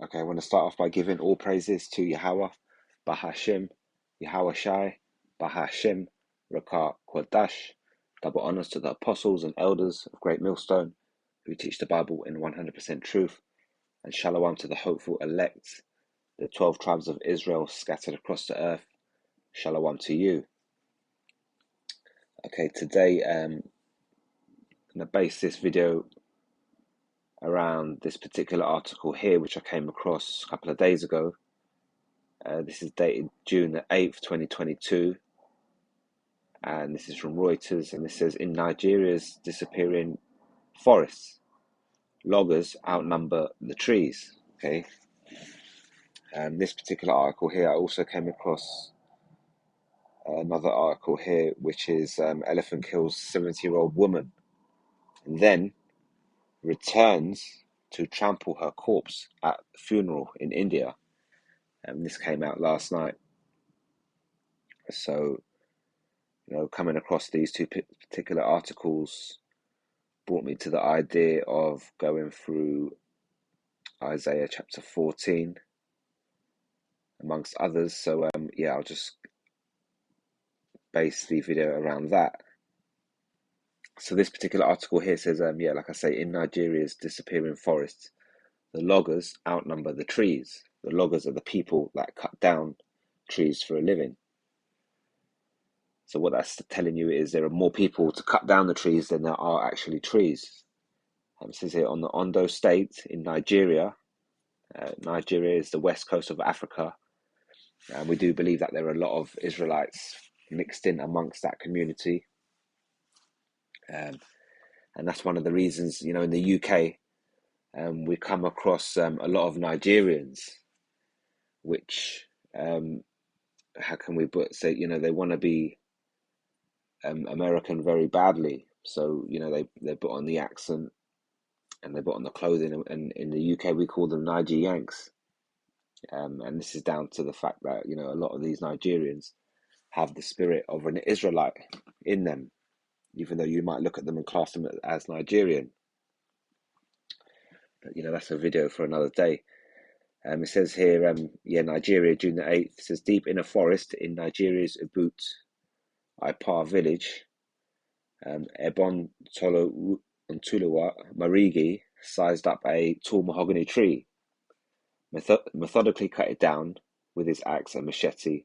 Okay, I want to start off by giving all praises to Yahweh, Bahashim, Yahweh Shai, Bahashim, Rakah Kwadash. Double honors to the apostles and elders of Great Millstone who teach the Bible in 100% truth, and shalom to the hopeful elect, the 12 tribes of Israel scattered across the earth. Shalom to you. Okay, today I'm going to base this video around this particular article here, which I came across a couple of days ago. This is dated June the 8th, 2022, and this is from Reuters, and it says, in Nigeria's disappearing forests, loggers outnumber the trees. Okay, and this particular article here, I also came across another article here, which is elephant kills 70-year-old woman and then returns to trample her corpse at funeral in India. And this came out last night. So, coming across these two particular articles brought me to the idea of going through Isaiah chapter 14, amongst others. So, I'll just base the video around that. So this particular article here says, like I say, in Nigeria's disappearing forests, the loggers outnumber the trees. The loggers are the people that cut down trees for a living. So what that's telling you is there are more people to cut down the trees than there are actually trees. It says here on the Ondo State in Nigeria. Nigeria is the west coast of Africa, and we do believe that there are a lot of Israelites mixed in amongst that community. And that's one of the reasons, in the UK, we come across a lot of Nigerians, which, how can we say, they want to be American very badly. So, they put on the accent and they put on the clothing. And in the UK, we call them Niger Yanks. And this is down to the fact that, a lot of these Nigerians have the spirit of an Israelite in them, even though you might look at them and class them as Nigerian. But, that's a video for another day. It says here, Nigeria, June the 8th, it says, deep in a forest in Nigeria's Ubud Ipar village, Ebon Tolo Ntuluwa Marigi sized up a tall mahogany tree, methodically cut it down with his axe and machete,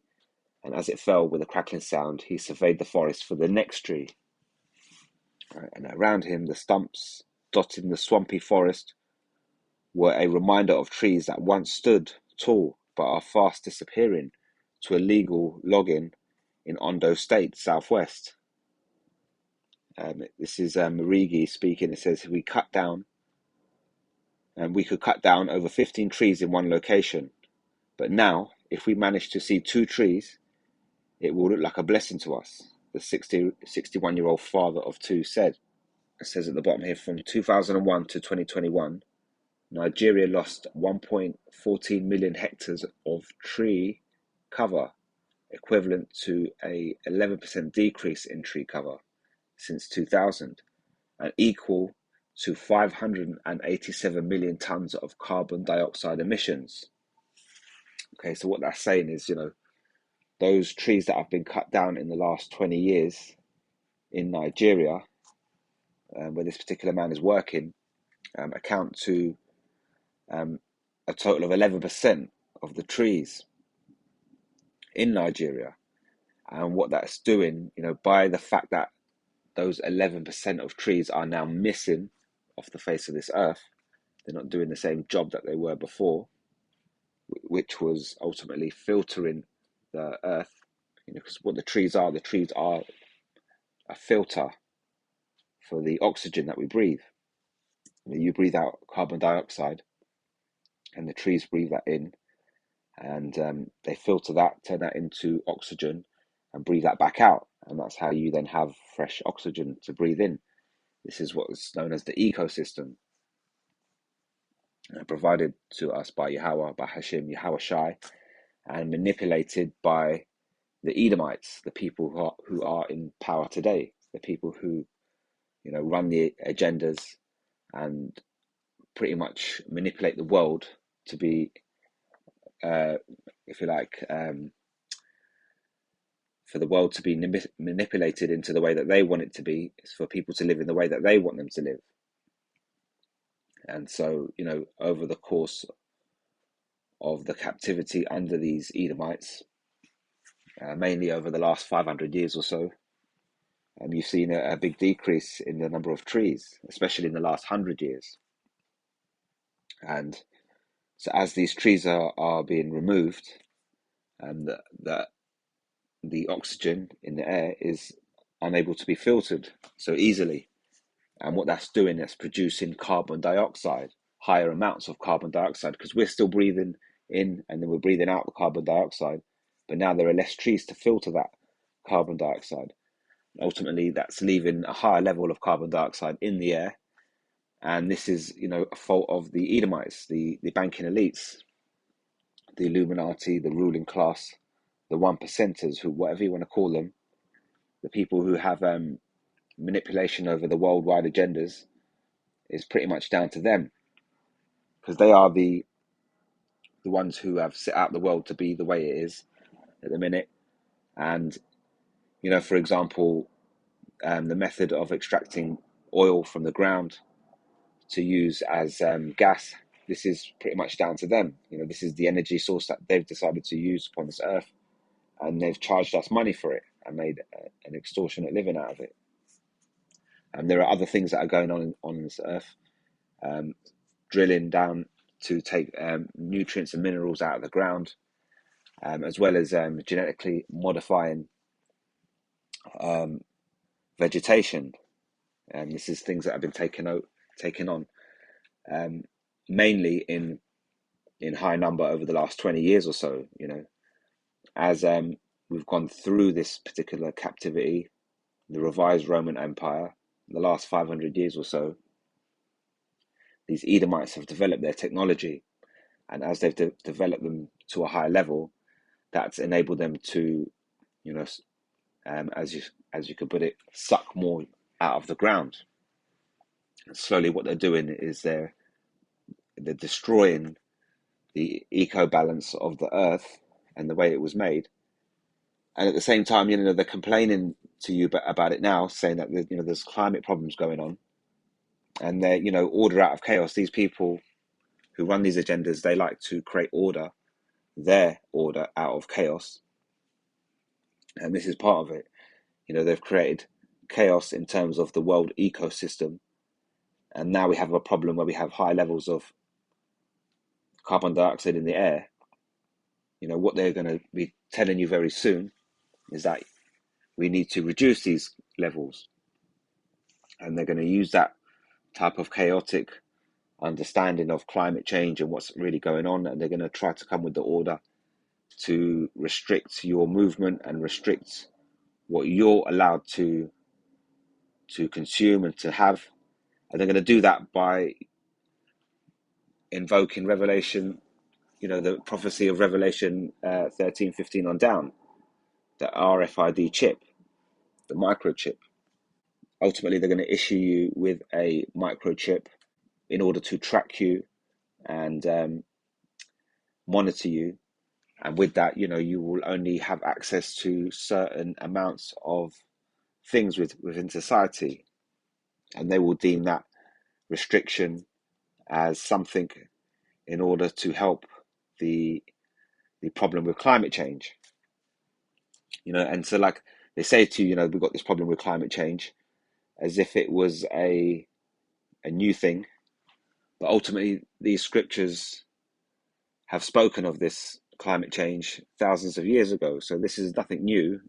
and as it fell with a crackling sound, he surveyed the forest for the next tree. Right, and around him, the stumps dotting the swampy forest were a reminder of trees that once stood tall but are fast disappearing to illegal logging in Ondo State, southwest. This is Marigi speaking. It says, we could cut down over 15 trees in one location. But now, if we manage to see 2 trees, it will look like a blessing to us, the 61-year-old father of 2 said. It says at the bottom here, from 2001 to 2021, Nigeria lost 1.14 million hectares of tree cover, equivalent to a 11% decrease in tree cover since 2000, and equal to 587 million tons of carbon dioxide emissions. Okay, so what that's saying is, those trees that have been cut down in the last 20 years in Nigeria, where this particular man is working, account to a total of 11% of the trees in Nigeria. And what that's doing, by the fact that those 11% of trees are now missing off the face of this earth, they're not doing the same job that they were before, which was ultimately filtering the earth. Because what the trees are a filter for the oxygen that we breathe. You breathe out carbon dioxide, and the trees breathe that in, and they filter that, turn that into oxygen, and breathe that back out. And that's how you then have fresh oxygen to breathe in. This is what is known as the ecosystem, provided to us by Yahweh, by Hashem, Yahweh Shai, and manipulated by the Edomites, the people who are in power today, the people who, run the agendas and pretty much manipulate the world to be, if you like, for the world to be manipulated into the way that they want it to be, is for people to live in the way that they want them to live. And so, over the course of the captivity under these Edomites, mainly over the last 500 years or so, you've seen a big decrease in the number of trees, especially in the last 100 years. And so as these trees are being removed, the oxygen in the air is unable to be filtered so easily. And what that's doing is producing carbon dioxide, higher amounts of carbon dioxide, because we're still breathing in and then we're breathing out the carbon dioxide. But now there are less trees to filter that carbon dioxide. Ultimately, that's leaving a higher level of carbon dioxide in the air. And this is, a fault of the Edomites, the banking elites, the Illuminati, the ruling class, the one percenters, who, whatever you want to call them, the people who have manipulation over the worldwide agendas, is pretty much down to them, because they are the ones who have set out the world to be the way it is at the minute. And for example, the method of extracting oil from the ground to use as gas, this is pretty much down to them. This is the energy source that they've decided to use upon this earth, and they've charged us money for it and made an extortionate living out of it. And there are other things that are going on this earth, drilling down to take nutrients and minerals out of the ground, as well as genetically modifying vegetation. And this is things that have been taken on, mainly in high number over the last 20 years or so. As we've gone through this particular captivity, the revised Roman Empire, the last 500 years or so, these Edomites have developed their technology, and as they've developed them to a higher level, that's enabled them to, as you could put it, suck more out of the ground. And slowly, what they're doing is they're destroying the eco balance of the earth and the way it was made. And at the same time, they're complaining to you about it now, saying that there's climate problems going on, and they're order out of chaos. These people who run these agendas, they like to create order, their order out of chaos, and this is part of it. They've created chaos in terms of the world ecosystem, and now we have a problem where we have high levels of carbon dioxide in the air. What they're going to be telling you very soon is that we need to reduce these levels, and they're going to use that type of chaotic understanding of climate change and what's really going on, and they're going to try to come with the order to restrict your movement and restrict what you're allowed to consume and to have. And they're going to do that by invoking Revelation, the prophecy of Revelation 13:15 on down, the RFID chip, the microchip. Ultimately, they're going to issue you with a microchip in order to track you and monitor you. And with that, you will only have access to certain amounts of things within society. And they will deem that restriction as something in order to help the problem with climate change. And so, like, they say to you, we've got this problem with climate change, as if it was a new thing. But ultimately, these scriptures have spoken of this climate change thousands of years ago. So this is nothing new.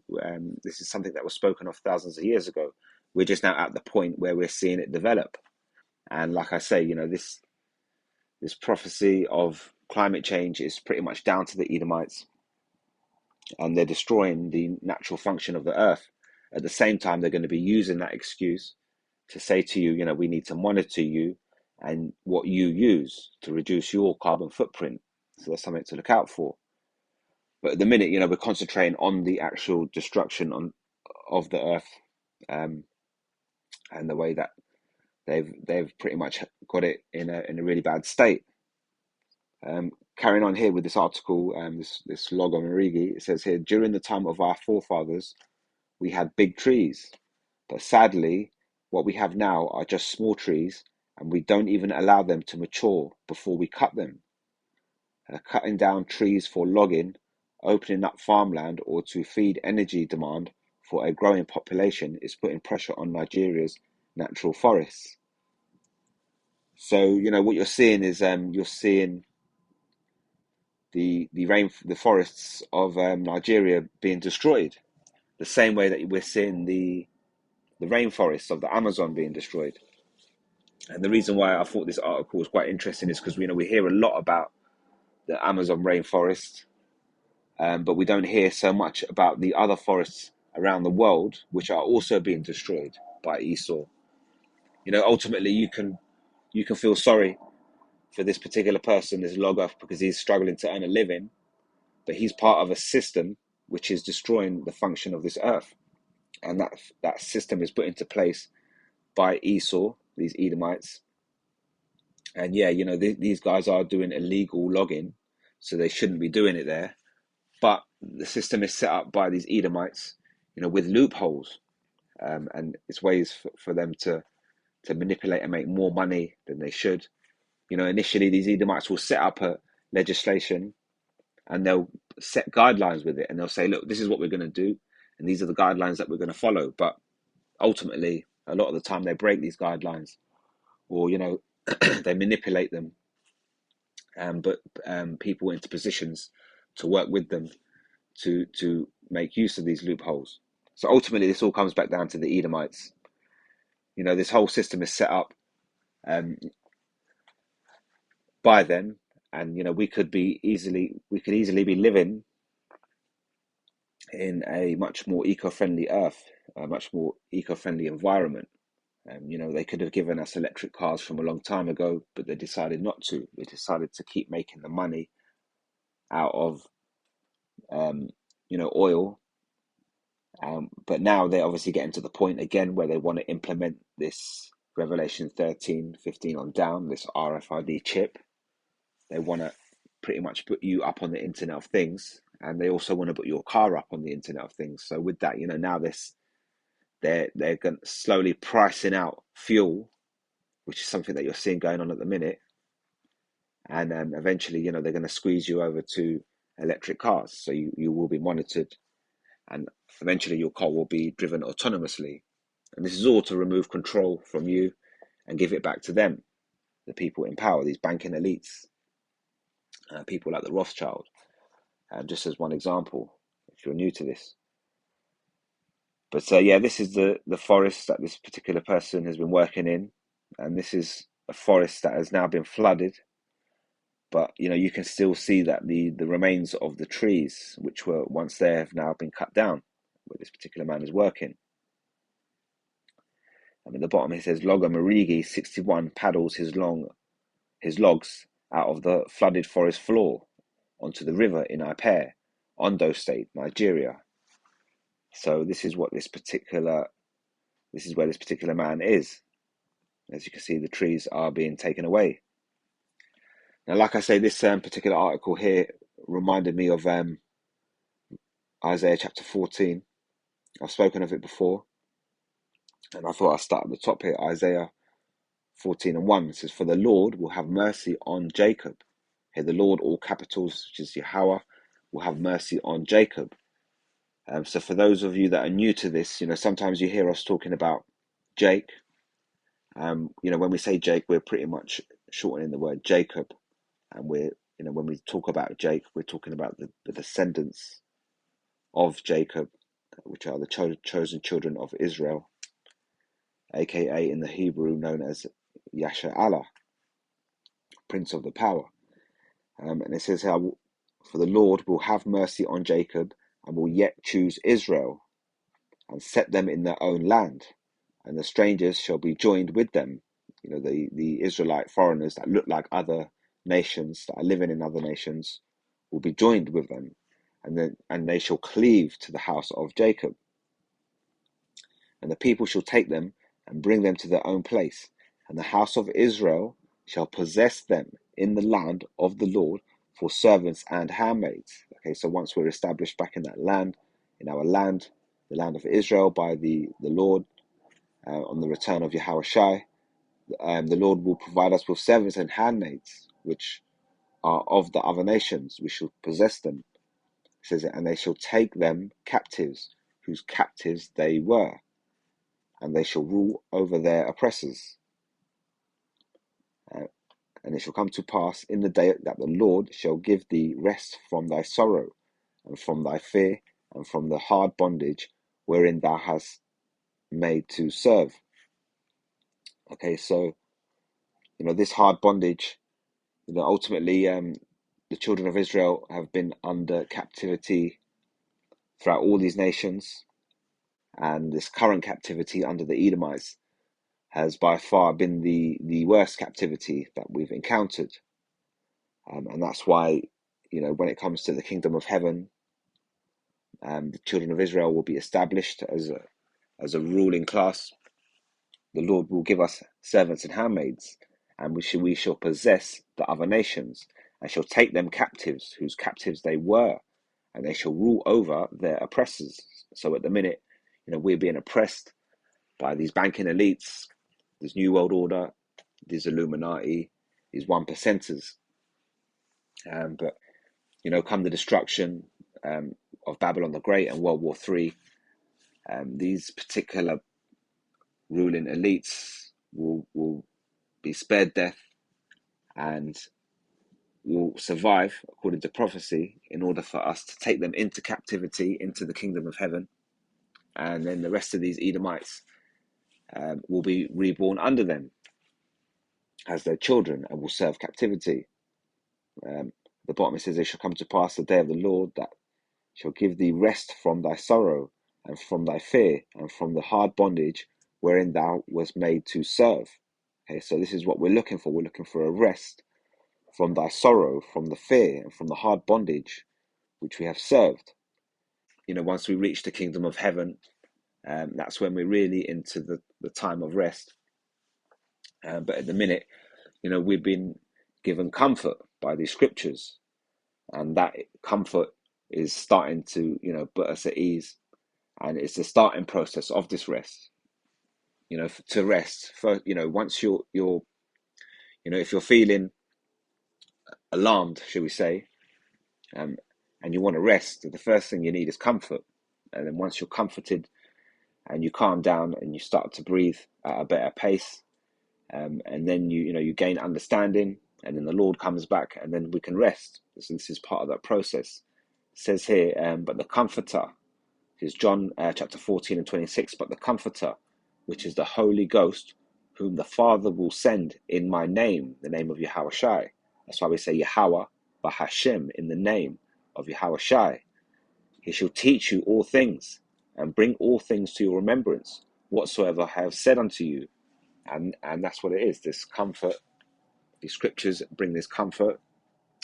This is something that was spoken of thousands of years ago. We're just now at the point where we're seeing it develop. And like I say, this prophecy of climate change is pretty much down to the Edomites, and they're destroying the natural function of the earth. At the same time, they're going to be using that excuse to say to you, we need to monitor you and what you use to reduce your carbon footprint. So that's something to look out for. But at the minute, we're concentrating on the actual destruction of the earth, and the way that they've pretty much got it in a really bad state. Carrying on here with this article, this log on Marigi, it says here, during the time of our forefathers, we had big trees, but sadly, what we have now are just small trees, and we don't even allow them to mature before we cut them. Cutting down trees for logging, opening up farmland, or to feed energy demand for a growing population is putting pressure on Nigeria's natural forests. So, what you're seeing is you're seeing the forests of Nigeria being destroyed, the same way that we're seeing the rainforests of the Amazon being destroyed. And the reason why I thought this article was quite interesting is because we hear a lot about the Amazon rainforest, but we don't hear so much about the other forests around the world which are also being destroyed by Esau. Ultimately, you can feel sorry for this particular person, this logger, because he's struggling to earn a living, but he's part of a system which is destroying the function of this earth, and that system is put into place by Esau, these Edomites. And yeah, these guys are doing illegal logging, so they shouldn't be doing it there. But the system is set up by these Edomites, with loopholes, and it's ways for them to manipulate and make more money than they should. Initially these Edomites will set up a legislation and they'll set guidelines with it, and they'll say, look, this is what we're going to do, and these are the guidelines that we're going to follow. But ultimately, a lot of the time they break these guidelines, or they manipulate them, and put people into positions to work with them to make use of these loopholes. So ultimately, this all comes back down to the Edomites. This whole system is set up by them, and we could easily be living in a much more eco-friendly earth, a much more eco-friendly environment. They could have given us electric cars from a long time ago, but they decided not to. They decided to keep making the money out of oil. But now they're obviously getting to the point again where they want to implement this Revelation 13:15 on down, this RFID chip. They want to pretty much put you up on the Internet of Things, and they also want to put your car up on the Internet of Things. So with that, now they're going slowly pricing out fuel, which is something that you're seeing going on at the minute. And eventually, they're going to squeeze you over to electric cars. So you will be monitored, and eventually your car will be driven autonomously. And this is all to remove control from you and give it back to them, the people in power, these banking elites, people like the Rothschild, just as one example, if you're new to this. But yeah, this is the forest that this particular person has been working in, and this is a forest that has now been flooded. But you can still see that the remains of the trees which were once there have now been cut down, where this particular man is working. And at the bottom it says, Logger Marigi 61 paddles his logs out of the flooded forest floor onto the river in Ipair, Ondo State, Nigeria. So this is where this particular man is. As you can see, the trees are being taken away. Now, like I say, this particular article here reminded me of Isaiah chapter 14. I've spoken of it before, and I thought I'd start at the top here. Isaiah 14:1 it says, for the Lord will have mercy on Jacob. Here, the Lord, all capitals, which is Yahweh, will have mercy on Jacob. So for those of you that are new to this, sometimes you hear us talking about Jake. When we say Jake, we're pretty much shortening the word Jacob. And when we talk about Jake, we're talking about the descendants of Jacob, which are the chosen children of Israel, aka in the Hebrew known as Yasha Allah, Prince of the Power. And it says how, for the Lord will have mercy on Jacob and will yet choose Israel and set them in their own land, and the strangers shall be joined with them. The Israelite foreigners that look like other nations, that are living in other nations, will be joined with them, and they shall cleave to the house of Jacob. And the people shall take them and bring them to their own place, and the house of Israel shall possess them, in the land of the Lord for servants and handmaids. Okay, so once we're established back in that land, in our land, the land of Israel by the Lord, on the return of Yahushai, the Lord will provide us with servants and handmaids, which are of the other nations. We shall possess them. It says, and they shall take them captives, whose captives they were, and they shall rule over their oppressors. And it shall come to pass in the day that the Lord shall give thee rest from thy sorrow, and from thy fear, and from the hard bondage wherein thou hast made to serve. Okay, so this hard bondage, ultimately, the children of Israel have been under captivity throughout all these nations, and this current captivity under the Edomites has by far been the worst captivity that we've encountered. And that's why, when it comes to the kingdom of heaven, the children of Israel will be established as a ruling class. The Lord will give us servants and handmaids, and we shall possess the other nations, and shall take them captives, whose captives they were, and they shall rule over their oppressors. So at the minute, we're being oppressed by these banking elites, this New World Order, these Illuminati, these one percenters. But come the destruction of Babylon the Great and World War III, these particular ruling elites will be spared death and will survive according to prophecy in order for us to take them into captivity into the kingdom of heaven. And then the rest of these Edomites will be reborn under them as their children and will serve captivity. The bottom it says, it shall come to pass the day of the Lord that shall give thee rest from thy sorrow and from thy fear and from the hard bondage wherein thou wast made to serve. Okay, so this is what we're looking for. We're looking for a rest from thy sorrow, from the fear, and from the hard bondage which we have served. Once we reach the kingdom of heaven, that's when we're really into the time of rest. But at the minute, we've been given comfort by these scriptures, and that comfort is starting to, put us at ease, and it's the starting process of this rest. To rest, first, once you're, if you're feeling alarmed, shall we say, and you want to rest, the first thing you need is comfort. And then once you're comforted and you calm down and you start to breathe at a better pace, and then you gain understanding, and then the Lord comes back, and then we can rest. So this is part of that process. It says here, but the Comforter, is John chapter 14 and 26, but the Comforter, which is the Holy Ghost, whom the Father will send in my name, the name of Yahushai. That's why we say Yahweh, but Hashem, in the name of Yahushai. He shall teach you all things, and bring all things to your remembrance, whatsoever I have said unto you. And that's what it is, this comfort. These scriptures bring this comfort,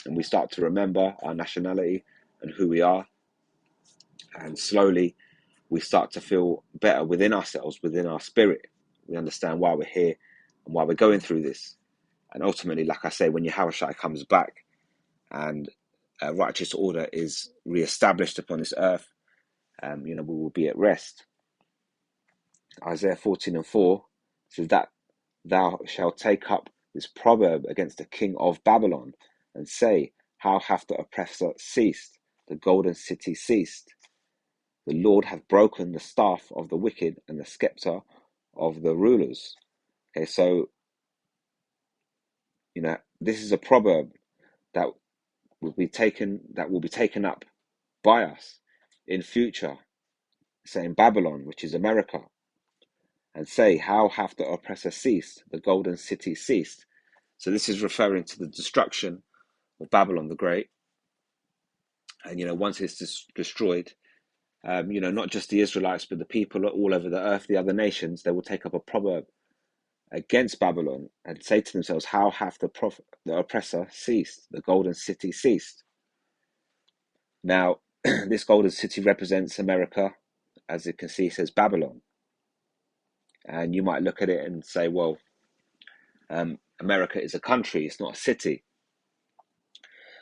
and we start to remember our nationality and who we are. And slowly we start to feel better within ourselves, within our spirit. We understand why we're here and why we're going through this. And ultimately, like I say, when Yahushua comes back and righteous order is reestablished upon this earth, we will be at rest. Isaiah 14 and 4 says that thou shalt take up this proverb against the king of Babylon and say, how hath the oppressor ceased? The golden city ceased. The Lord hath broken the staff of the wicked and the scepter of the rulers. Okay, so, this is a proverb that will be taken up by us in future, saying Babylon, which is America, and say, how hath the oppressor ceased? The golden city ceased. So this is referring to the destruction of Babylon the Great. And, once it's destroyed, not just the Israelites, but the people all over the earth, the other nations, they will take up a proverb against Babylon and say to themselves, how hath the oppressor ceased? The golden city ceased. Now, this golden city represents America. As you can see, it says Babylon. And you might look at it and say, well, America is a country, it's not a city.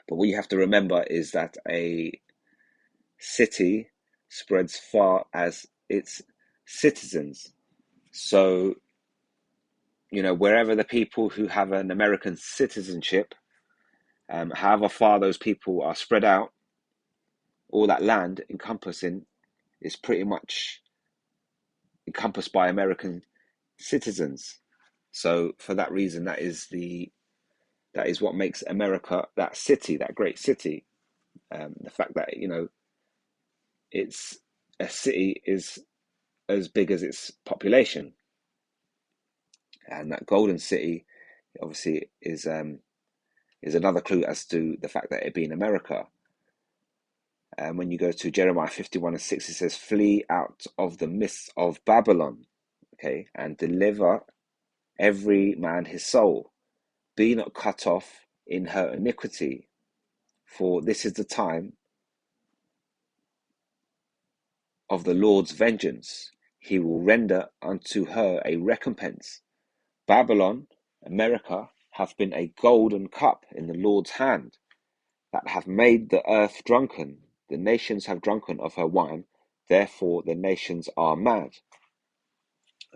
But what you have to remember is that a city spreads far as its citizens. So, wherever the people who have an American citizenship, however far those people are spread out, all that land encompassing is pretty much encompassed by American citizens. So for that reason, that is what makes America that city, that great city. The fact that it's a city is as big as its population, and that golden city obviously is another clue as to the fact that it being America. And when you go to Jeremiah 51:6, it says, "Flee out of the midst of Babylon, okay, and deliver every man his soul. Be not cut off in her iniquity, for this is the time of the Lord's vengeance. He will render unto her a recompense. Babylon, America, hath been a golden cup in the Lord's hand, that hath made the earth drunken. The nations have drunken of her wine, therefore the nations are mad."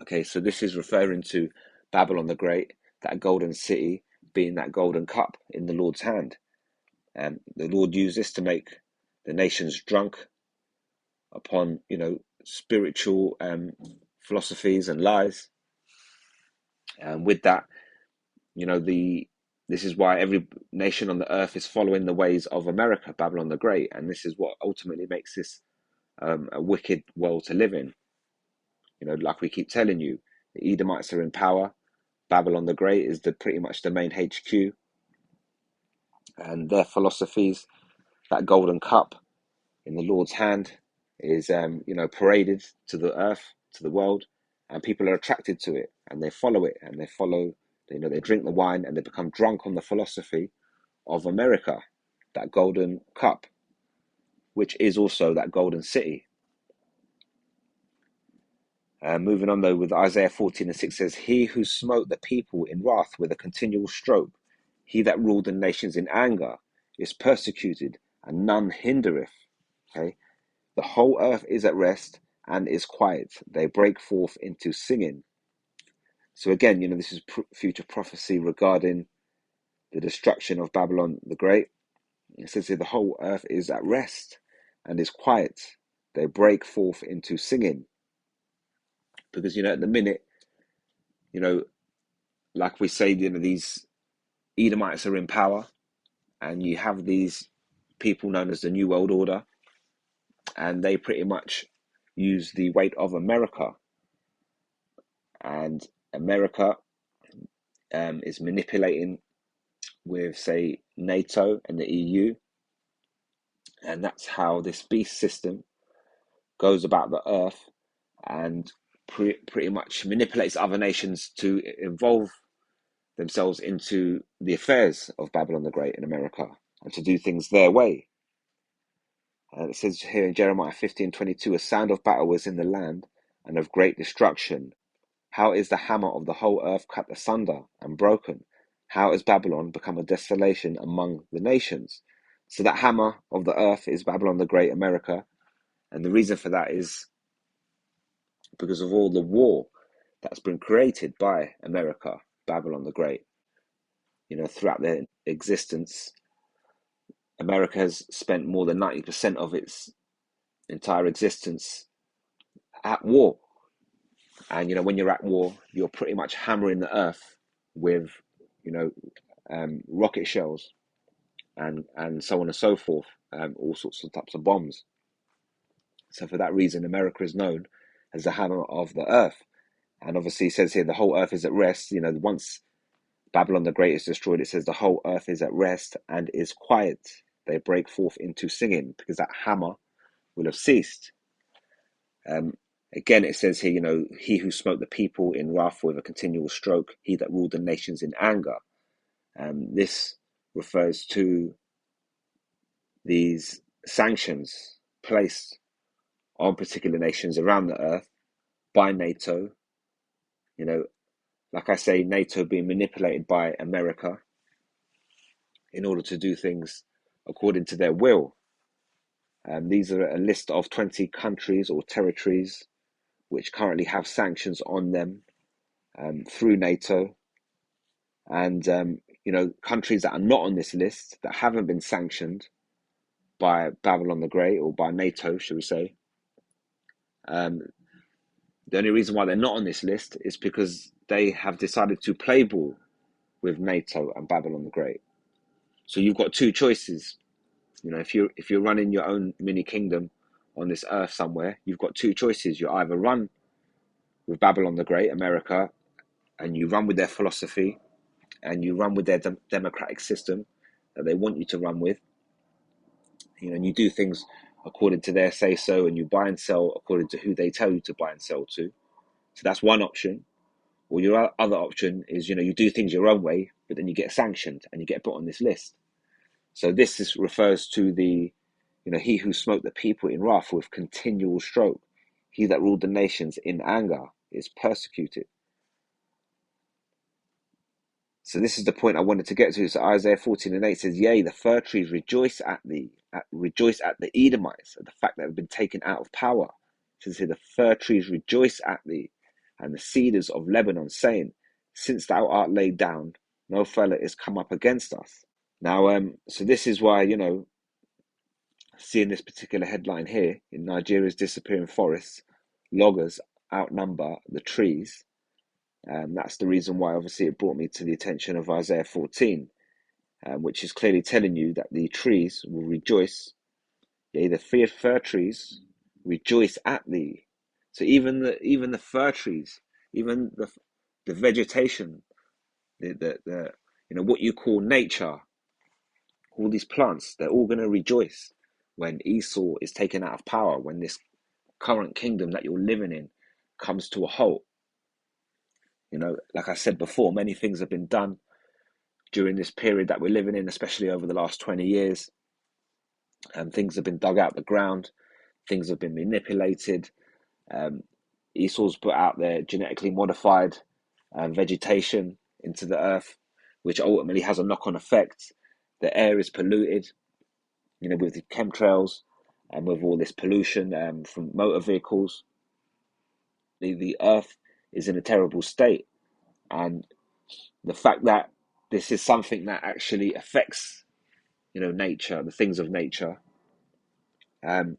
Okay, so this is referring to Babylon the Great, that golden city, being that golden cup in the Lord's hand. And the Lord used this to make the nations drunk upon, spiritual philosophies and lies. And with that, this is why every nation on the earth is following the ways of America, Babylon the Great, and this is what ultimately makes this a wicked world to live in. Like we keep telling you, the Edomites are in power. Babylon the Great is pretty much the main HQ, and their philosophies, that golden cup in the Lord's hand, is paraded to the earth, to the world, and people are attracted to it, and they follow it, and they drink the wine, and they become drunk on the philosophy of America, that golden cup, which is also that golden city. Moving on though, with Isaiah 14:6 says, "He who smote the people in wrath with a continual stroke, he that ruled the nations in anger, is persecuted, and none hindereth." Okay, the whole earth is at rest and is quiet. They break forth into singing. So again, this is future prophecy regarding the destruction of Babylon the Great. It says here, the whole earth is at rest and is quiet. They break forth into singing. Because, at the minute, like we say, these Edomites are in power, and you have these people known as the New World Order, and they pretty much use the weight of America. And America is manipulating with, say, NATO and the EU. And that's how this beast system goes about the earth and pretty much manipulates other nations to involve themselves into the affairs of Babylon the Great in America and to do things their way. It says here in Jeremiah 15:22, "A sound of battle was in the land and of great destruction. How is the hammer of the whole earth cut asunder and broken? How has Babylon become a desolation among the nations?" So that hammer of the earth is Babylon the Great, America. And the reason for that is because of all the war that's been created by America, Babylon the Great. Throughout their existence, America has spent more than 90% of its entire existence at war. And, when you're at war, you're pretty much hammering the earth with, rocket shells and so on and so forth, all sorts of types of bombs. So for that reason, America is known as the hammer of the earth. And obviously it says here, the whole earth is at rest. Once Babylon the Great is destroyed, it says the whole earth is at rest and is quiet. They break forth into singing because that hammer will have ceased. Again, it says here, he who smote the people in wrath with a continual stroke, he that ruled the nations in anger. This refers to these sanctions placed on particular nations around the earth by NATO. Like I say, NATO being manipulated by America in order to do things according to their will. These are a list of 20 countries or territories which currently have sanctions on them through NATO. And, countries that are not on this list, that haven't been sanctioned by Babylon the Great, or by NATO, should we say, the only reason why they're not on this list is because they have decided to play ball with NATO and Babylon the Great. So you've got two choices. If you're running your own mini kingdom on this earth somewhere, you've got two choices. You either run with Babylon the Great, America, and you run with their philosophy, and you run with their democratic system that they want you to run with, and you do things according to their say so, and you buy and sell according to who they tell you to buy and sell to. So that's one option. Or your other option is, you do things your own way, but then you get sanctioned and you get put on this list. So this refers to the, he who smote the people in wrath with continual stroke. He that ruled the nations in anger is persecuted. So this is the point I wanted to get to. So Isaiah 14:8 says, "Yea, the fir trees rejoice at thee, rejoice at the Edomites, at the fact that they've been taken out of power." So they say, the fir trees rejoice at thee, and the cedars of Lebanon, saying, "Since thou art laid down, no fella is come up against us." Now, so this is why, seeing this particular headline here, in Nigeria's disappearing forests, loggers outnumber the trees. That's the reason why, obviously, it brought me to the attention of Isaiah 14, which is clearly telling you that the trees will rejoice. Yea, the fir trees rejoice at thee. So even the fir trees, even the vegetation, the what you call nature, all these plants, they're all going to rejoice when Esau is taken out of power, when this current kingdom that you're living in comes to a halt. Like I said before, many things have been done during this period that we're living in, especially over the last 20 years. And things have been dug out the ground, things have been manipulated. Esau's put out their genetically modified vegetation into the earth, which ultimately has a knock-on effect. The air is polluted, with the chemtrails and with all this pollution from motor vehicles. The earth is in a terrible state. And the fact that this is something that actually affects, nature, the things of nature. And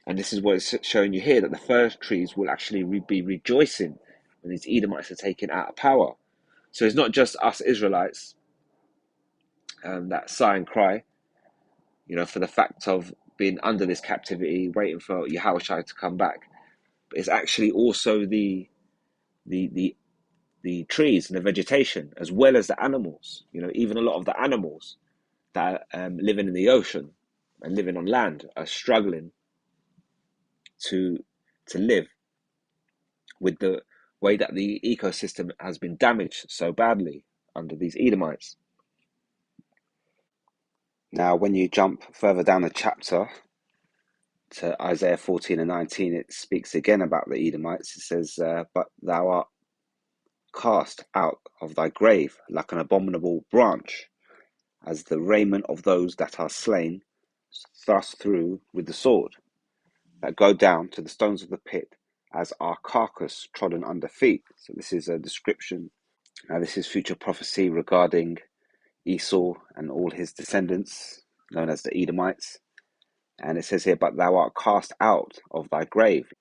this is what it's showing you here, that the fir trees will actually be rejoicing when these Edomites are taken out of power. So it's not just us Israelites that sigh and cry, for the fact of being under this captivity, waiting for Yahushua to come back. But it's actually also the trees and the vegetation, as well as the animals. Even a lot of the animals that are living in the ocean and living on land are struggling to live with the way that the ecosystem has been damaged so badly under these Edomites. Now, when you jump further down the chapter to Isaiah 14:19, it speaks again about the Edomites. It says, "But thou art cast out of thy grave like an abominable branch, as the raiment of those that are slain, thrust through with the sword, that go down to the stones of the pit, as our carcass trodden under feet." So this is a description. Now this is future prophecy regarding Esau and all his descendants, known as the Edomites. And it says here, "But thou art cast out of thy grave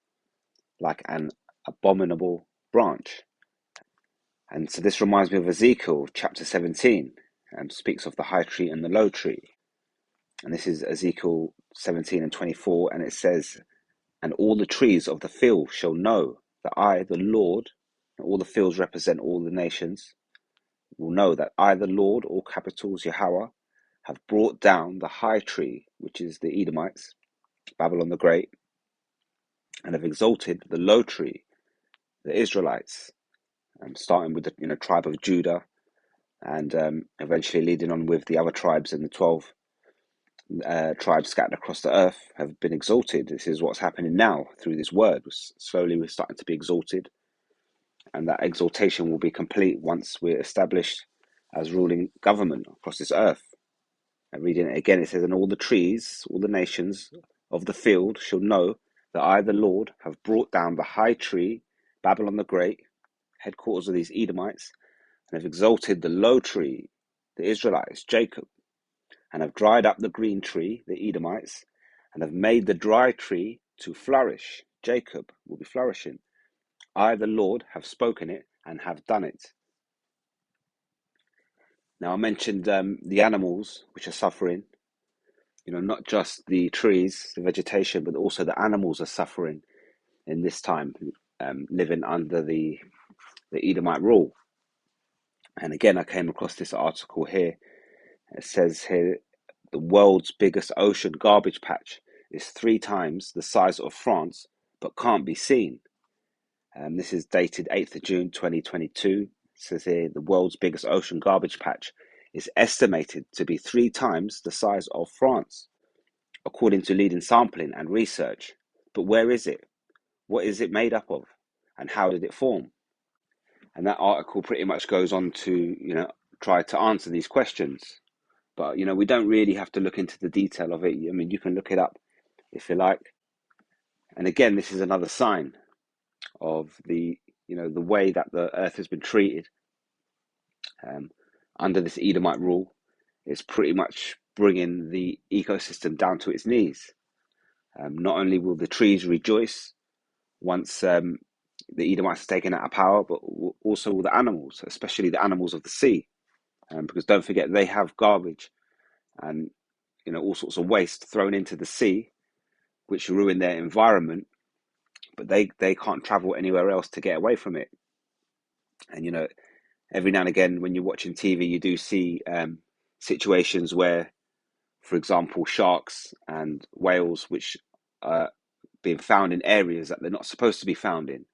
like an abominable branch." And so this reminds me of Ezekiel chapter 17, and speaks of the high tree and the low tree. And this is Ezekiel 17:24, and it says, "And all the trees of the field shall know that I, the Lord," and all the fields represent all the nations, "will know that I, the Lord," all capitals Yahweh, "have brought down the high tree," which is the Edomites, Babylon the Great, "and have exalted the low tree," the Israelites, starting with the tribe of Judah, and eventually leading on with the other tribes, and the 12 tribes scattered across the earth have been exalted. This is what's happening now through this word. Slowly we're starting to be exalted, and that exaltation will be complete once we're established as ruling government across this earth. Reading it again, it says, "And all the trees, all the nations of the field shall know that I, the Lord, have brought down the high tree, Babylon the Great, headquarters of these Edomites, and have exalted the low tree, the Israelites, Jacob, and have dried up the green tree, the Edomites, and have made the dry tree to flourish. Jacob will be flourishing. I, the Lord, have spoken it and have done it." Now, I mentioned the animals which are suffering, not just the trees, the vegetation, but also the animals are suffering in this time, living under the Edomite rule. And again, I came across this article here. It says here, the world's biggest ocean garbage patch is 3 times the size of France, but can't be seen. This is dated 8th of June 2022. It says here, the world's biggest ocean garbage patch is estimated to be 3 times the size of France, according to leading sampling and research. But where is it? What is it made up of? And how did it form? And that article pretty much goes on to, try to answer these questions. But, we don't really have to look into the detail of it. I mean, you can look it up if you like. And again, this is another sign of the way that the earth has been treated under this Edomite rule. It's pretty much bringing the ecosystem down to its knees. Not only will the trees rejoice once the Edomites are taken out of power, but also all the animals, especially the animals of the sea. Because don't forget, they have garbage and all sorts of waste thrown into the sea, which ruin their environment, but they can't travel anywhere else to get away from it. And every now and again, when you're watching TV, you do see situations where, for example, sharks and whales, which are being found in areas that they're not supposed to be found in.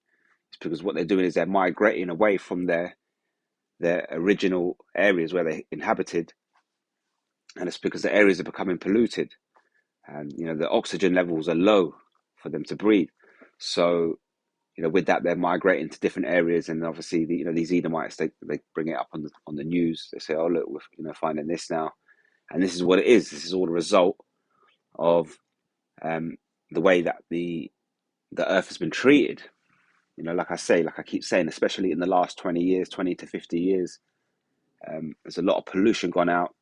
It's because what they're doing is they're migrating away from their original areas where they inhabited, and it's because the areas are becoming polluted, and the oxygen levels are low for them to breathe. So with that, they're migrating to different areas, and obviously these Edomites, they bring it up on the news. They say, "Oh look, we're finding this now," and this is what it is. This is all the result of the way that the earth has been treated. Like I keep saying, especially in the last 20 years, 20 to 50 years, there's a lot of pollution gone out,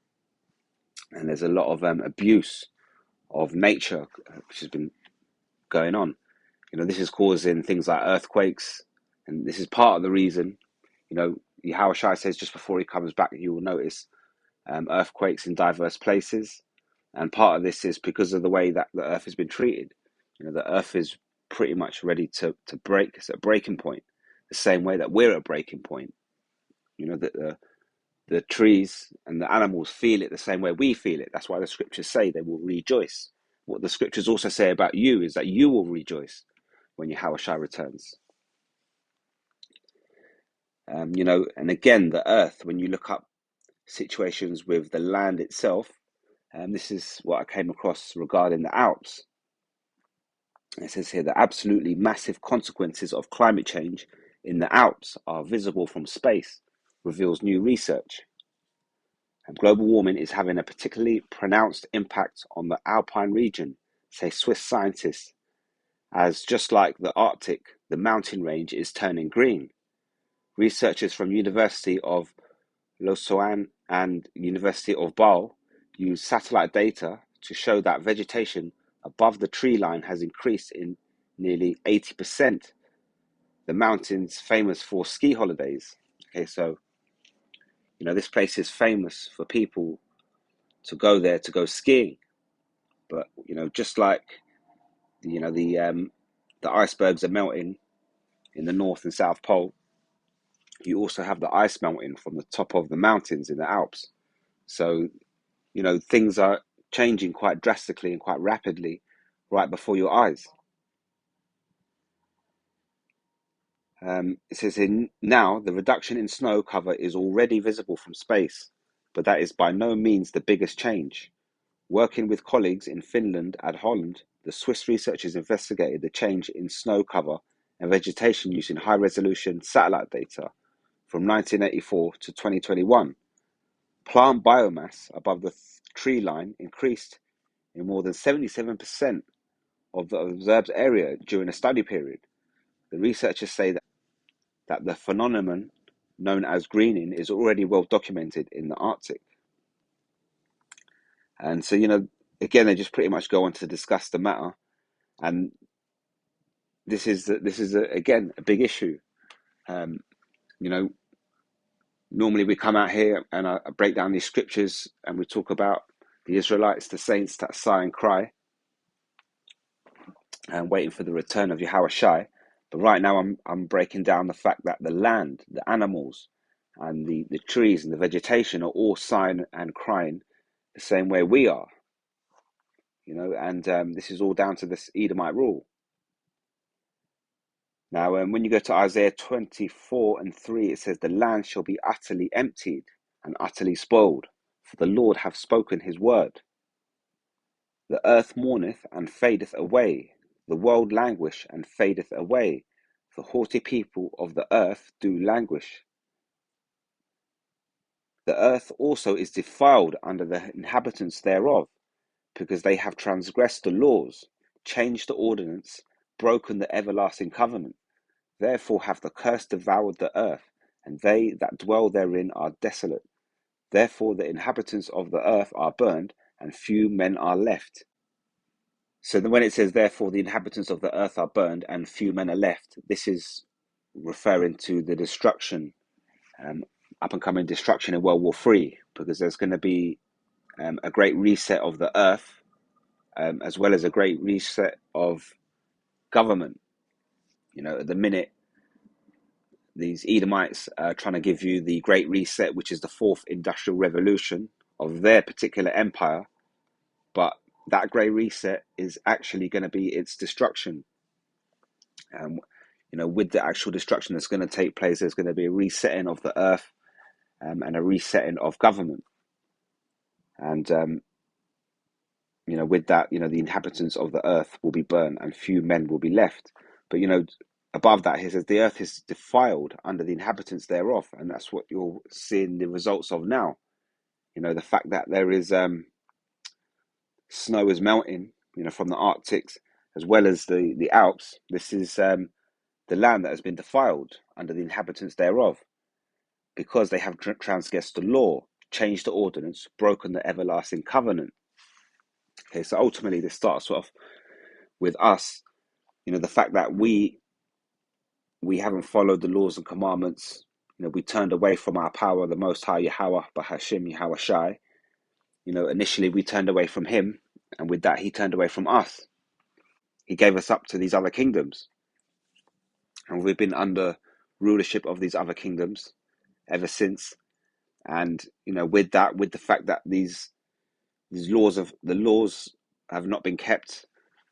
and there's a lot of abuse of nature which has been going on. This is causing things like earthquakes, and this is part of the reason. Yahushua says just before he comes back, you will notice earthquakes in diverse places, and part of this is because of the way that the earth has been treated. The earth is pretty much ready to break. It's at a breaking point, the same way that we're at a breaking point. That the trees and the animals feel it the same way we feel it. That's why the scriptures say they will rejoice. What the scriptures also say about you is that you will rejoice when Yahushua returns. And again, the earth, when you look up situations with the land itself, this is what I came across regarding the Alps. It says here that absolutely massive consequences of climate change in the Alps are visible from space, reveals new research. And global warming is having a particularly pronounced impact on the Alpine region, say Swiss scientists, as just like the Arctic, the mountain range is turning green. Researchers from University of Lausanne and University of Bâle use satellite data to show that vegetation above the tree line has increased in nearly 80%. The mountain's famous for ski holidays. Okay, so this place is famous for people to go there to go skiing. But just like the icebergs are melting in the North and South Pole, you also have the ice melting from the top of the mountains in the Alps. So things are changing quite drastically and quite rapidly right before your eyes. It says here, now the reduction in snow cover is already visible from space, but that is by no means the biggest change. Working with colleagues in Finland and Holland, the Swiss researchers investigated the change in snow cover and vegetation using high-resolution satellite data from 1984 to 2021. Plant biomass above the tree line increased in more than 77% of the observed area during a study period. The researchers say that the phenomenon known as greening is already well documented in the Arctic. And so, again, they just pretty much go on to discuss the matter. And this is again a big issue. You know, normally we come out here and I break down these scriptures and we talk about the Israelites, the saints that sigh and cry and waiting for the return of Yahushua. But right now I'm breaking down the fact that the land, the animals, and the trees and the vegetation are all sighing and crying the same way we are. And this is all down to this Edomite rule. Now, when you go to Isaiah 24:3, it says, "The land shall be utterly emptied and utterly spoiled, for the Lord hath spoken his word. The earth mourneth and fadeth away, the world languish and fadeth away, the haughty people of the earth do languish. The earth also is defiled under the inhabitants thereof, because they have transgressed the laws, changed the ordinance, broken the everlasting covenant. Therefore hath the curse devoured the earth, and they that dwell therein are desolate. Therefore the inhabitants of the earth are burned, and few men are left." So when it says, "Therefore the inhabitants of the earth are burned, and few men are left," this is referring to the destruction, up and coming destruction in World War III, because there's going to be a great reset of the earth, as well as a great reset of government. At the minute, these Edomites are trying to give you the Great Reset, which is the fourth industrial revolution of their particular empire. But that Great Reset is actually going to be its destruction. With the actual destruction that's going to take place, there's going to be a resetting of the earth, and a resetting of government. And, with that, the inhabitants of the earth will be burned and few men will be left. But, above that, he says, "The earth is defiled under the inhabitants thereof." And that's what you're seeing the results of now. The fact that there is snow is melting, from the Arctics as well as the Alps. This is the land that has been defiled under the inhabitants thereof, because they have transgressed the law, changed the ordinance, broken the everlasting covenant. Okay, so ultimately this starts off with us, the fact that we haven't followed the laws and commandments. We turned away from our power, the Most High Yahweh, Bahashim Yahushai. Initially we turned away from him, and with that he turned away from us. He gave us up to these other kingdoms, and we've been under rulership of these other kingdoms ever since. And with the fact that these laws have not been kept,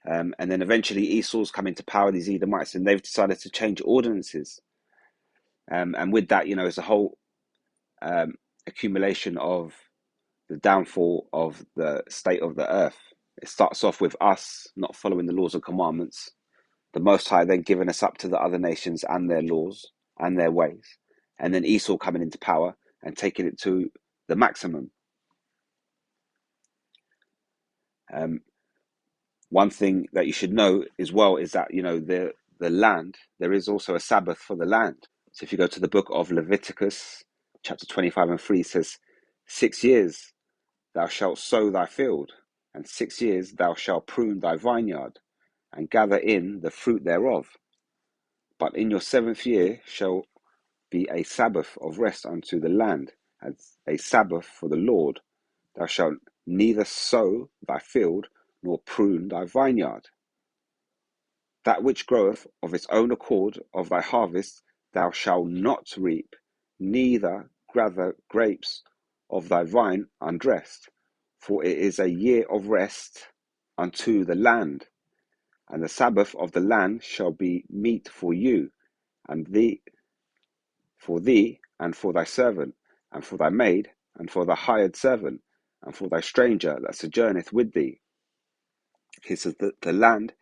and then eventually Esau's come into power, these Edomites, and they've decided to change ordinances. And with that, it's a whole accumulation of the downfall of the state of the earth. It starts off with us not following the laws and commandments, the Most High then giving us up to the other nations and their laws and their ways, and then Esau coming into power and taking it to the maximum. One thing that you should know as well is that the land, there is also a Sabbath for the land. So if you go to the book of Leviticus, chapter 25:3, it says, 6 years thou shalt sow thy field, and 6 years thou shalt prune thy vineyard, and gather in the fruit thereof. But in your 7th year shall be a Sabbath of rest unto the land, as a Sabbath for the Lord. Thou shalt neither sow thy field, nor prune thy vineyard. That which groweth of its own accord of thy harvest thou shalt not reap, neither gather grapes of thy vine undressed. For it is a year of rest unto the land, and the Sabbath of the land shall be meat for you, and for thee, and for thy servant, and for thy maid, and for thy hired servant, and for thy stranger that sojourneth with thee. He says that the land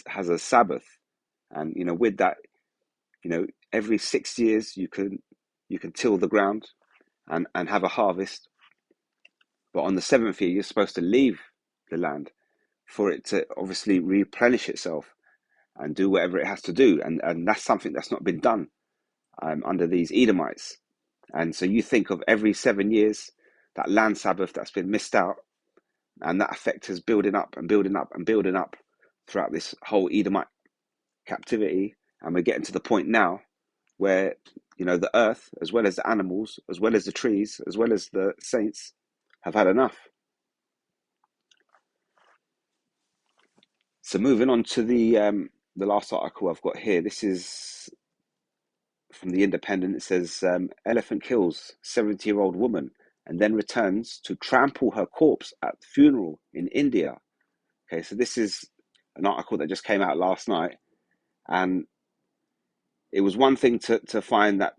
has a Sabbath, and with that, every 6 years you can till the ground, and have a harvest. But on the seventh year, you're supposed to leave the land for it to obviously replenish itself and do whatever it has to do. And that's something that's not been done under these Edomites. And so you think of every 7 years, that land Sabbath that's been missed out, and that effect is building up and building up and building up throughout this whole Edomite captivity. And we're getting to the point now where, the earth, as well as the animals, as well as the trees, as well as the saints, have had enough. So moving on to the last article I've got here. This is from the Independent. It says, elephant kills 70-year-old woman and then returns to trample her corpse at funeral in India. Okay, so this is an article that just came out last night, and it was one thing to find that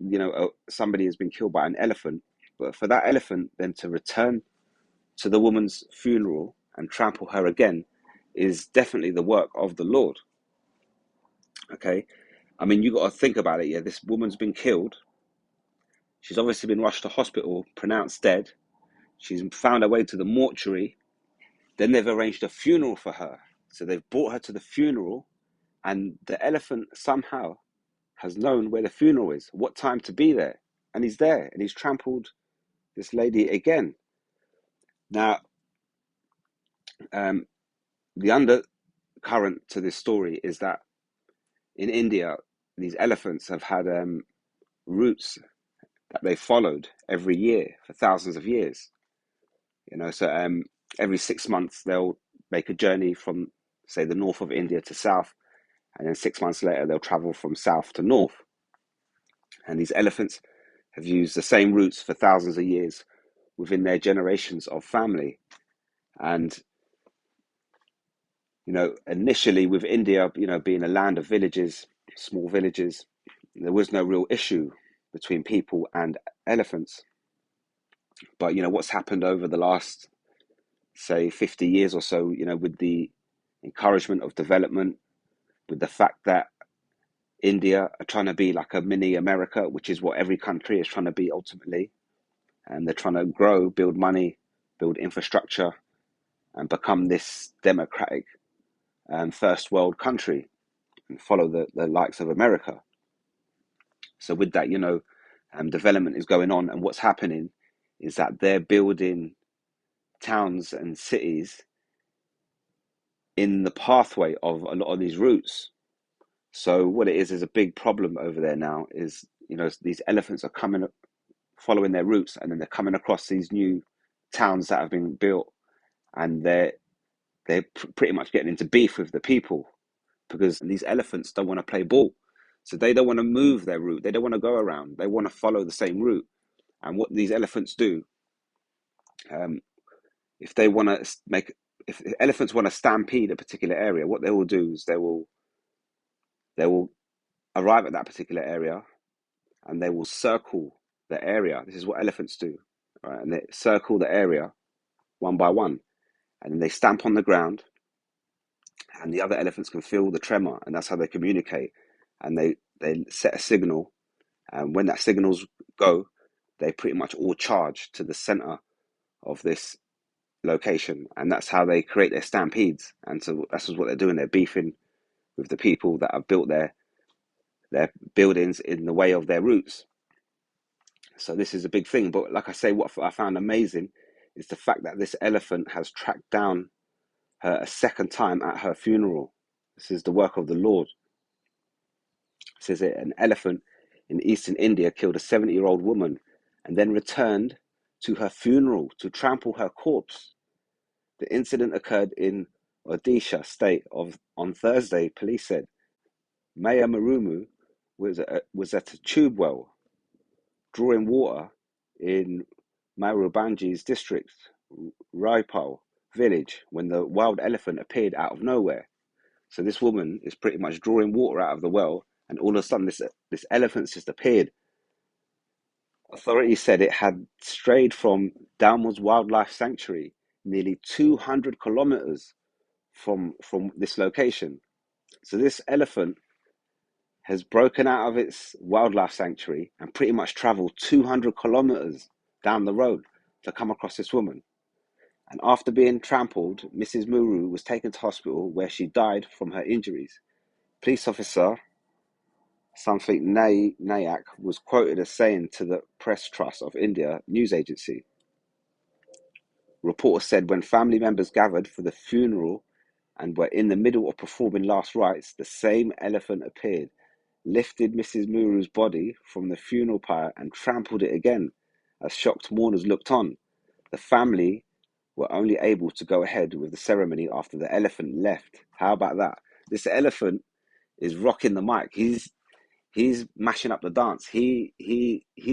somebody has been killed by an elephant, but for that elephant then to return to the woman's funeral and trample her again is definitely the work of the Lord. Okay, I mean, you got to think about it. Yeah, this woman's been killed. She's obviously been rushed to hospital, pronounced dead. She's found her way to the mortuary. Then they've arranged a funeral for her. So they've brought her to the funeral, and the elephant somehow has known where the funeral is, what time to be there. And he's there, and he's trampled this lady again. Now, the undercurrent to this story is that in India, these elephants have had routes that they followed every year for thousands of years. So every 6 months they'll make a journey from, say, the north of India to south, and then 6 months later they'll travel from south to north. And these elephants have used the same routes for thousands of years within their generations of family. And initially with India, being a land of villages, small villages, there was no real issue between people and elephants. But what's happened over the last, say, 50 years or so, with the encouragement of development, with the fact that India are trying to be like a mini America, which is what every country is trying to be ultimately. And they're trying to grow, build money, build infrastructure, and become this democratic first world country and follow the likes of America. So with that, development is going on, and what's happening is that they're building towns and cities in the pathway of a lot of these routes. So what it is a big problem over there now is, these elephants are coming, following their routes, and then they're coming across these new towns that have been built, and they're pretty much getting into beef with the people because these elephants don't want to play ball. So they don't want to move their route. They don't want to go around. They want to follow the same route. And what these elephants do, if they want to if elephants want to stampede a particular area, what they will do is they will arrive at that particular area, and they will circle the area. This is what elephants do, right? And they circle the area one by one, and then they stamp on the ground, and the other elephants can feel the tremor, and that's how they communicate. And they set a signal, and when that signals go, they pretty much all charge to the center of this location, and that's how they create their stampedes. And so that's what they're doing. They're beefing with the people that have built their buildings in the way of their routes. So this is a big thing. But like I say, what I found amazing is the fact that this elephant has tracked down her a second time at her funeral. This is the work of the Lord. It says it, an elephant in eastern India killed a 70-year-old woman and then returned to her funeral to trample her corpse. The incident occurred in Odisha state on Thursday, police said. Maya Marumu was at a tube well drawing water in Marubanji's district, Raipal village, when the wild elephant appeared out of nowhere. So this woman is pretty much drawing water out of the well, and all of a sudden this elephant's just appeared. Authorities said it had strayed from Dalmor's Wildlife Sanctuary, nearly 200 kilometers from this location. So this elephant has broken out of its wildlife sanctuary and pretty much traveled 200 kilometers down the road to come across this woman. And after being trampled, Mrs. Muru was taken to hospital where she died from her injuries. Police officer something Nayak was quoted as saying to the Press Trust of India news agency. Reporters said when family members gathered for the funeral and were in the middle of performing last rites, the same elephant appeared, lifted Mrs. Muru's body from the funeral pyre and trampled it again as shocked mourners looked on. The family were only able to go ahead with the ceremony after the elephant left. How about that? This elephant is rocking the mic. He's mashing up the dance. He's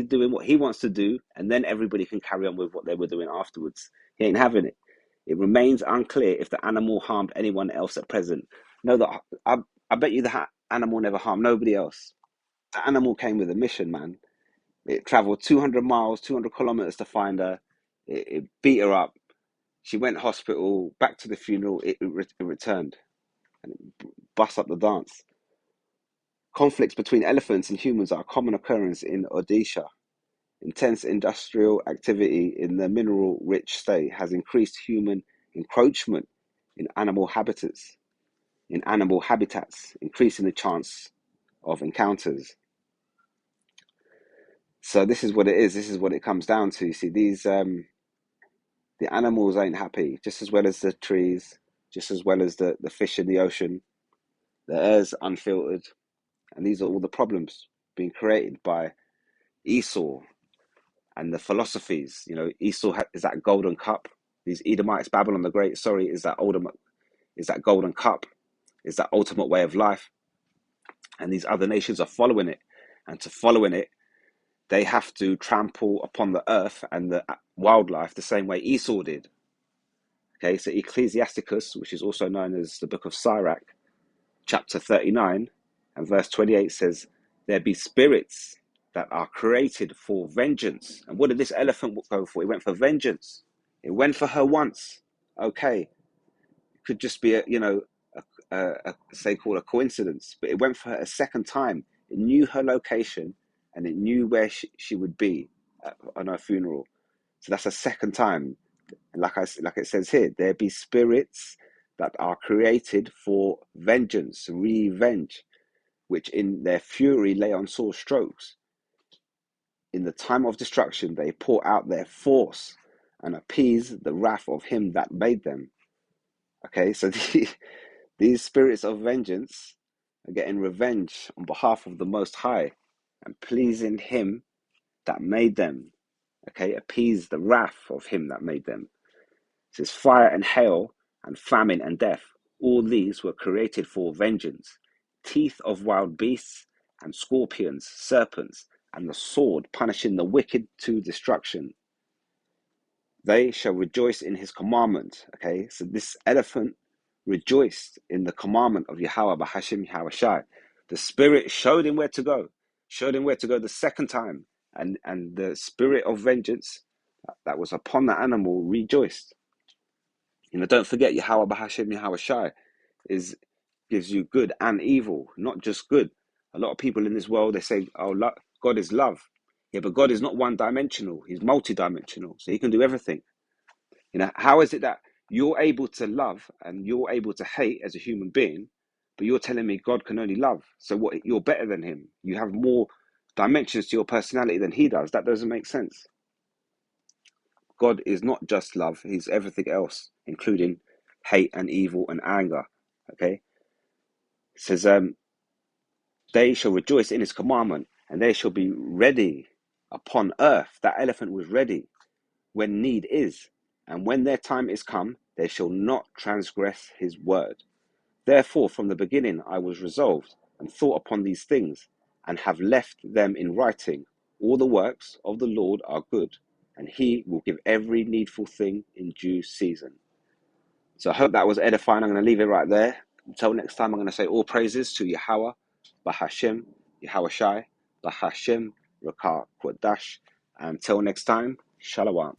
doing what he wants to do, and then everybody can carry on with what they were doing afterwards. He ain't having it. It remains unclear if the animal harmed anyone else at present. No, that I bet you the animal never harmed nobody else. The animal came with a mission, man. It traveled 200 miles, 200 kilometers to find her. It beat her up. She went hospital, back to the funeral. It returned and it bust up the dance. Conflicts between elephants and humans are a common occurrence in Odisha. Intense industrial activity in the mineral-rich state has increased human encroachment in animal habitats, increasing the chance of encounters. So this is what it is. This is what it comes down to. You see, the animals ain't happy, just as well as the trees, just as well as the fish in the ocean. The air's unfiltered, and these are all the problems being created by Esau and the philosophies. You know, Esau is that golden cup. These Edomites, Babylon the Great, is that golden cup, is that ultimate way of life. And these other nations are following it. And to following it, they have to trample upon the earth and the wildlife the same way Esau did. Okay, so Ecclesiasticus, which is also known as the book of Sirach, chapter 39 and verse 28 says, there be spirits that are created for vengeance. And what did this elephant go for? It went for vengeance. It went for her once. Okay, it could just be say called a coincidence, but it went for her a second time. It knew her location and it knew where she would be on her funeral. So that's a second time. And like it says here, there be spirits that are created for vengeance, revenge, which in their fury lay on sore strokes. In the time of destruction, they pour out their force and appease the wrath of him that made them. Okay, so these spirits of vengeance are getting revenge on behalf of the Most High and pleasing him that made them. Okay, appease the wrath of him that made them. It says fire and hail and famine and death. All these were created for vengeance. Teeth of wild beasts and scorpions, serpents, and the sword punishing the wicked to destruction. They shall rejoice in his commandment. Okay, so this elephant rejoiced in the commandment of Yahweh Bahashim Yahushai. The spirit showed him where to go, the second time, and the spirit of vengeance that was upon the animal rejoiced. You know, don't forget Yahweh Bahashim Yahushai gives you good and evil, not just good. A lot of people in this world, they say, oh, God is love. Yeah, but God is not one-dimensional. He's multi-dimensional, so he can do everything. You know, how is it that you're able to love and you're able to hate as a human being, but you're telling me God can only love? So what? You're better than him. You have more dimensions to your personality than he does. That doesn't make sense. God is not just love. He's everything else, including hate and evil and anger. Okay? It says, they shall rejoice in his commandment, and they shall be ready upon earth. That elephant was ready when need is. And when their time is come, they shall not transgress his word. Therefore, from the beginning I was resolved, and thought upon these things, and have left them in writing. All the works of the Lord are good, and he will give every needful thing in due season. So I hope that was edifying. I'm going to leave it right there. Until next time, I'm going to say all praises to Yahweh, Bahashim, Yahushai, Bahashim, Rakah, Quadash. Until next time, Shalom.